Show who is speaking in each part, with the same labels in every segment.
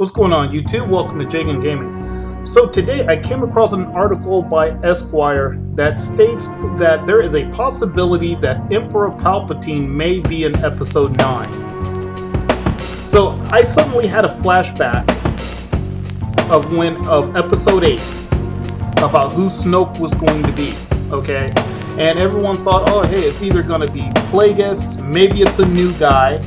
Speaker 1: What's going on, YouTube? Welcome to Jagan Gaming. So today I came across an article by Esquire that states that there is a possibility that Emperor Palpatine may be in Episode 9. So I suddenly had a flashback of Episode 8 about who Snoke was going to be. Okay, and everyone thought, oh hey, it's either going to be Plagueis, maybe it's a new guy.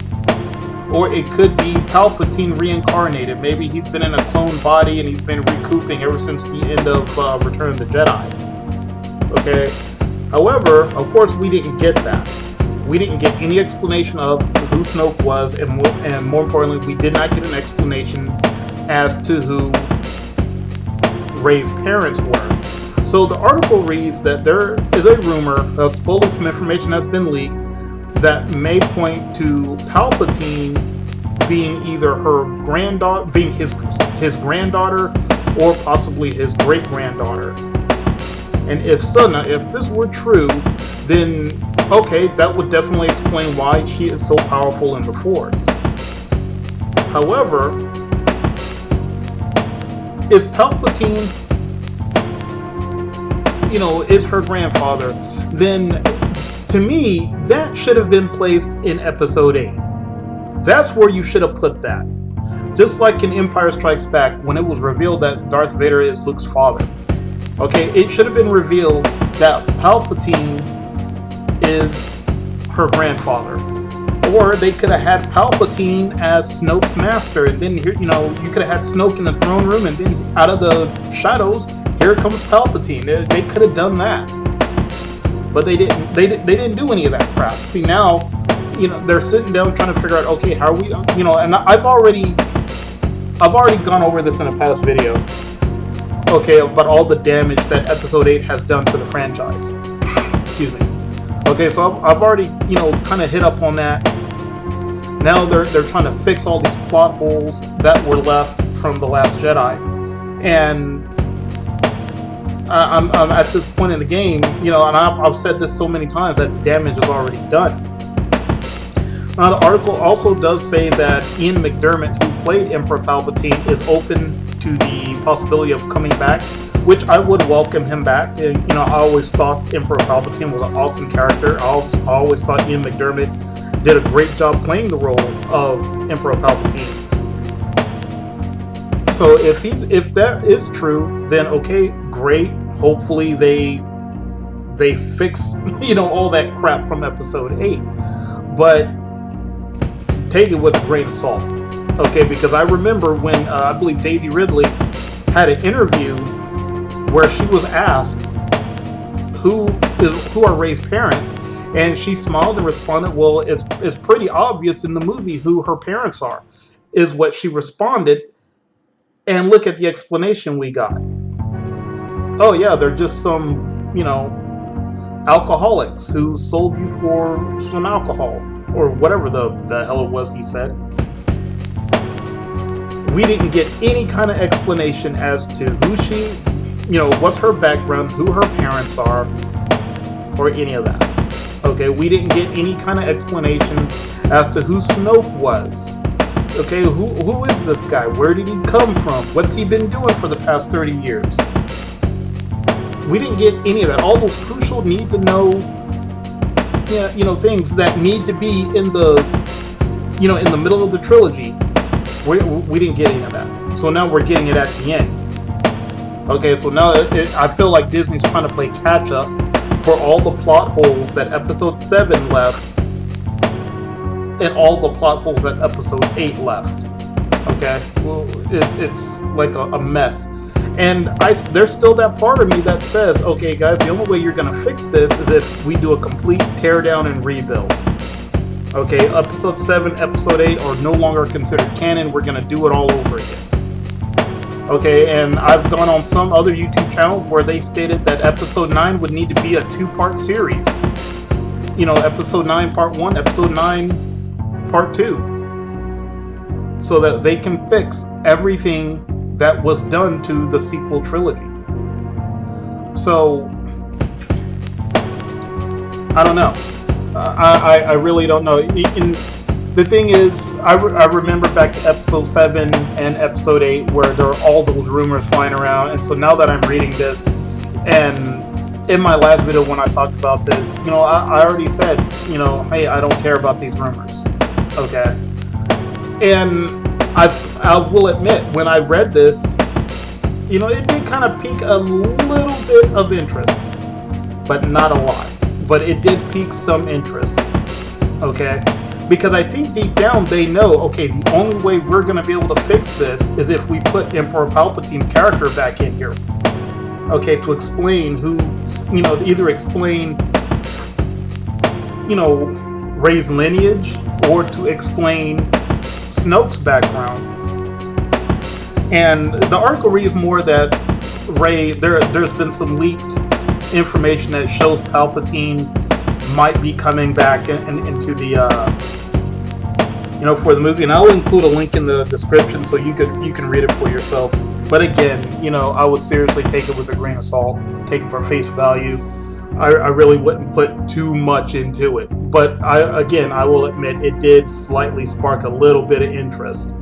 Speaker 1: Or it could be Palpatine reincarnated. Maybe he's been in a clone body and he's been recouping ever since the end of Return of the Jedi. Okay. However, of course, we didn't get that. We didn't get any explanation of who Snoke was, and more importantly, we did not get an explanation as to who Rey's parents were. So the article reads that there is a rumor of supposedly some information that's been leaked that may point to Palpatine being either her granddaughter, being his granddaughter, or possibly his great-granddaughter. And if so, now if this were true, then okay, that would definitely explain why she is so powerful in the Force. However, if Palpatine, is her grandfather, then to me, that should have been placed in Episode 8. That's where you should have put that. Just like in Empire Strikes Back, when it was revealed that Darth Vader is Luke's father. Okay, it should have been revealed that Palpatine is her grandfather. Or they could have had Palpatine as Snoke's master, and then you could have had Snoke in the throne room, and then out of the shadows, here comes Palpatine. They could have done that. But they didn't. They didn't do any of that crap. See, now, they're sitting down trying to figure out, okay, how are we, and I've already gone over this in a past video. Okay, about all the damage that Episode 8 has done to the franchise. Excuse me. Okay, so I've already, kind of hit up on that. Now they're trying to fix all these plot holes that were left from The Last Jedi, and I'm at this point in the game, and I've said this so many times that the damage is already done. Now, the article also does say that Ian McDiarmid, who played Emperor Palpatine, is open to the possibility of coming back, which I would welcome him back. And, I always thought Emperor Palpatine was an awesome character. I always thought Ian McDiarmid did a great job playing the role of Emperor Palpatine. So if that is true, then okay, great. Hopefully they fix all that crap from Episode 8, but take it with a grain of salt, okay? Because I remember when I believe Daisy Ridley had an interview where she was asked who are Rey's parents, and she smiled and responded, "Well, it's pretty obvious in the movie who her parents are," is what she responded. And look at the explanation we got. Oh yeah, they're just some, alcoholics who sold you for some alcohol, or whatever the hell it was he said. We didn't get any kind of explanation as to who she, what's her background, who her parents are, or any of that. Okay, we didn't get any kind of explanation as to who Snoke was. Okay, who is this guy? Where did he come from? What's he been doing for the past 30 years? We didn't get any of that. All those crucial need to know, things that need to be in the, in the middle of the trilogy. We didn't get any of that. So now we're getting it at the end. Okay, so now I feel like Disney's trying to play catch up for all the plot holes that Episode 7 left, and all the plot holes that Episode 8 left. Okay, well, it's like a mess. And there's still that part of me that says, okay guys, the only way you're going to fix this is if we do a complete teardown and rebuild. Okay, Episode 7, Episode 8 are no longer considered canon. We're going to do it all over again. Okay, and I've gone on some other YouTube channels where they stated that Episode 9 would need to be a 2-part series. Episode 9 Part 1, Episode 9 Part 2. So that they can fix everything that was done to the sequel trilogy. So I don't know. I really don't know. the thing is, I remember back to episode 7 and episode 8 where there were all those rumors flying around, and so now that I'm reading this, and in my last video when I talked about this, I already said, hey, I don't care about these rumors, okay? And I will admit, when I read this, it did kind of pique a little bit of interest, but not a lot. But it did pique some interest, okay? Because I think deep down they know, okay, the only way we're going to be able to fix this is if we put Emperor Palpatine's character back in here, okay, to explain to either explain, Rey's lineage or to explain Snoke's background. And the article reads more that Rey, there's been some leaked information that shows Palpatine might be coming back into the for the movie, and I'll include a link in the description so you can read it for yourself. But again, I would seriously take it with a grain of salt, take it for face value. I really wouldn't put too much into it, but I will admit it did slightly spark a little bit of interest.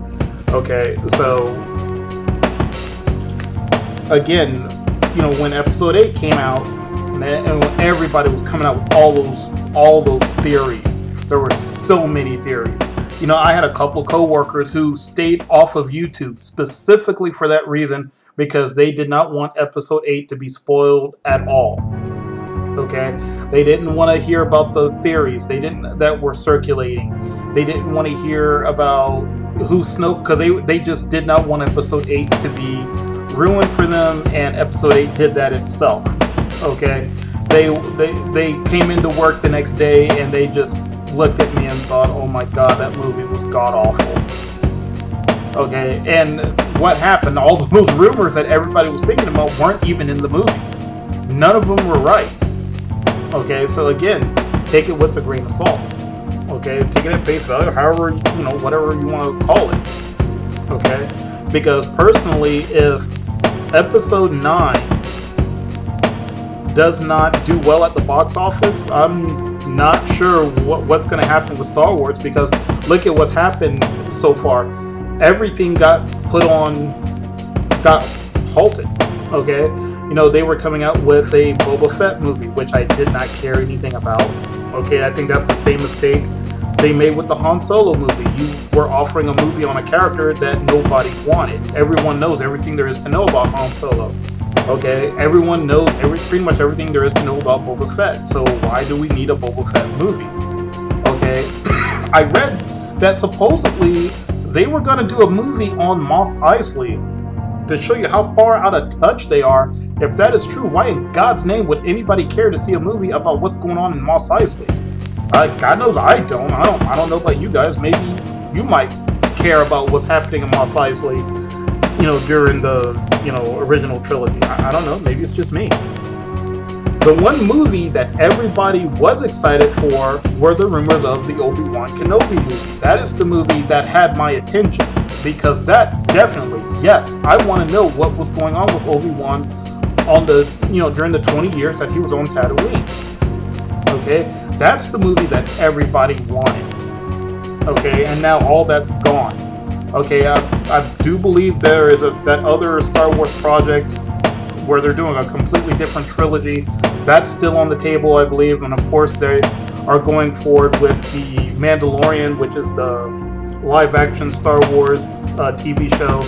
Speaker 1: Okay, so again, when episode 8 came out, and when everybody was coming out with all those theories, there were so many theories. I had a couple coworkers who stayed off of YouTube specifically for that reason, because they did not want episode 8 to be spoiled at all. Okay, they didn't want to hear about the theories that were circulating. They didn't want to hear about who Snoke, because they just did not want episode 8 to be ruined for them, and episode 8 did that itself. Okay, they came into work the next day and they just looked at me and thought, oh my god, that movie was god awful. Okay, and what happened? All those rumors that everybody was thinking about weren't even in the movie. None of them were right. Okay, so again, take it with a grain of salt. Okay, take it at face value, however, whatever you want to call it. Okay, because personally, if episode 9 does not do well at the box office, I'm not sure what's going to happen with Star Wars, because look at what's happened so far. Everything got halted. Okay, they were coming out with a Boba Fett movie, which I did not care anything about. Okay, I think that's the same mistake they made with the Han Solo movie. You were offering a movie on a character that nobody wanted. Everyone knows everything there is to know about Han Solo. Okay, everyone knows pretty much everything there is to know about Boba Fett. So why do we need a Boba Fett movie? Okay, I read that supposedly they were going to do a movie on Mos Eisley to show you how far out of touch they are. If that is true, why in God's name would anybody care to see a movie about what's going on in Mos Eisley? God knows I don't. I don't know about you guys. Maybe you might care about what's happening in Mos Eisley, during the original trilogy. I don't know. Maybe it's just me. The one movie that everybody was excited for were the rumors of the Obi-Wan Kenobi movie. That is the movie that had my attention, because that definitely, yes, I want to know what was going on with Obi-Wan on the, during the 20 years that he was on Tatooine. Okay, that's the movie that everybody wanted. Okay, and now all that's gone. Okay, I do believe there is that other Star Wars project where they're doing a completely different trilogy. That's still on the table, I believe, and of course they are going forward with the Mandalorian, which is the live-action Star Wars TV show.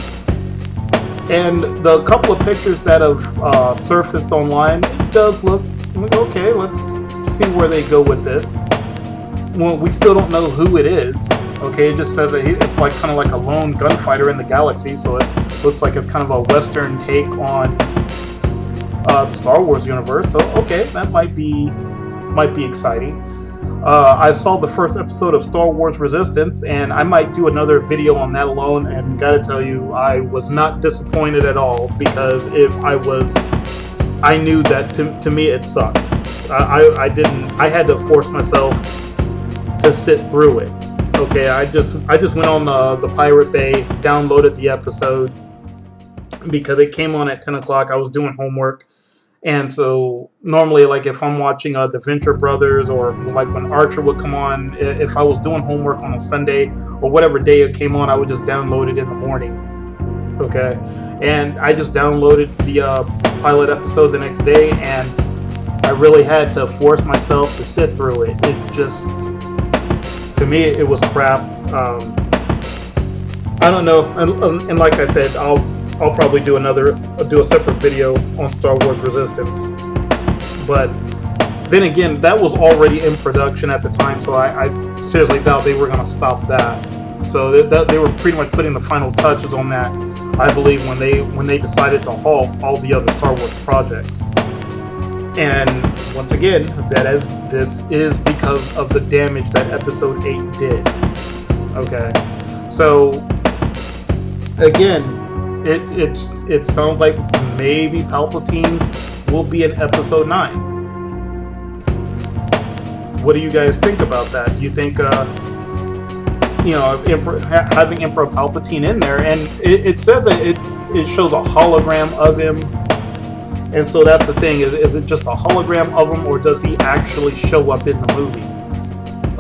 Speaker 1: And the couple of pictures that have surfaced online, it does look okay. Let's see where they go with this. Well, we still don't know who it is. Okay, it just says that it's kind of like a lone gunfighter in the galaxy, so it looks like it's kind of a Western take on the Star Wars universe. So okay, that might be exciting. I saw the first episode of Star Wars Resistance, and I might do another video on that alone. And gotta tell you, I was not disappointed at all, because I knew that to me it sucked. I had to force myself to sit through it. Okay, I just went on the Pirate Bay, downloaded the episode because it came on at 10 o'clock. I was doing homework, And so normally, like if I'm watching the Venture Brothers, or like when Archer would come on, if I was doing homework on a Sunday or whatever day it came on, I would just download it in the morning. Okay, and I just downloaded the pilot episode the next day, and I really had to force myself to sit through it. It just, to me, it was crap. I don't know, and like I said, I'll probably do a separate video on Star Wars Resistance. But then again, that was already in production at the time, so I seriously doubt they were going to stop that. So they were pretty much putting the final touches on that, I believe, when they decided to halt all the other Star Wars projects. And once again, this is because of the damage that Episode 8 did. Okay, so again, it sounds like maybe Palpatine will be in Episode 9. What do you guys think about that? Do you think, having Emperor Palpatine in there, and it says that it shows a hologram of him, and so that's the thing: is it just a hologram of him, or does he actually show up in the movie?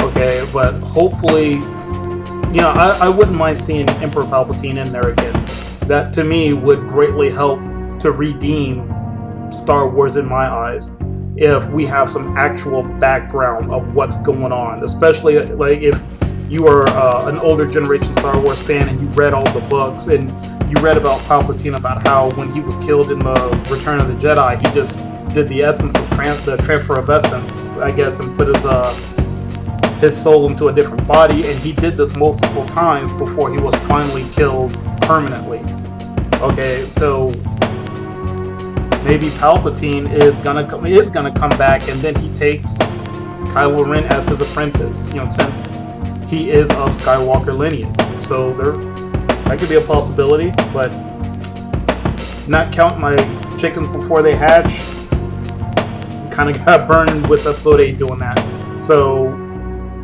Speaker 1: Okay, but hopefully, I wouldn't mind seeing Emperor Palpatine in there again. That to me would greatly help to redeem Star Wars in my eyes, if we have some actual background of what's going on, especially like if you are an older generation Star Wars fan and you read all the books and you read about Palpatine, about how when he was killed in the Return of the Jedi, he just did the essence of the transfer of essence, I guess, and put his soul into a different body, and he did this multiple times before he was finally killed permanently. Okay, so maybe Palpatine is gonna come back, and then he takes Kylo Ren as his apprentice. Since he is of Skywalker lineage, so that could be a possibility. But not count my chickens before they hatch. Kind of got burned with Episode 8 doing that. So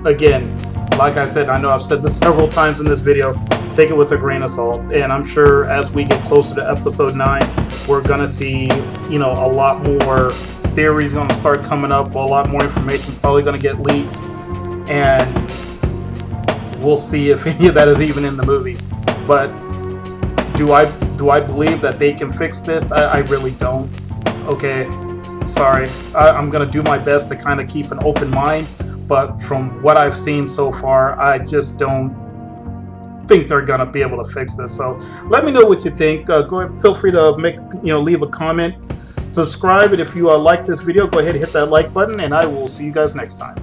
Speaker 1: again, like I said, I know I've said this several times in this video, take it with a grain of salt, and I'm sure as we get closer to Episode 9, we're gonna see, a lot more theories gonna start coming up, a lot more information probably gonna get leaked, and we'll see if any of that is even in the movie. But do I believe that they can fix this? I really don't. Okay, sorry. I'm gonna do my best to kind of keep an open mind, but from what I've seen so far, I just don't think they're gonna be able to fix this. So let me know what you think. Go ahead, feel free to leave a comment, subscribe, and if you like this video, go ahead and hit that like button, and I will see you guys next time.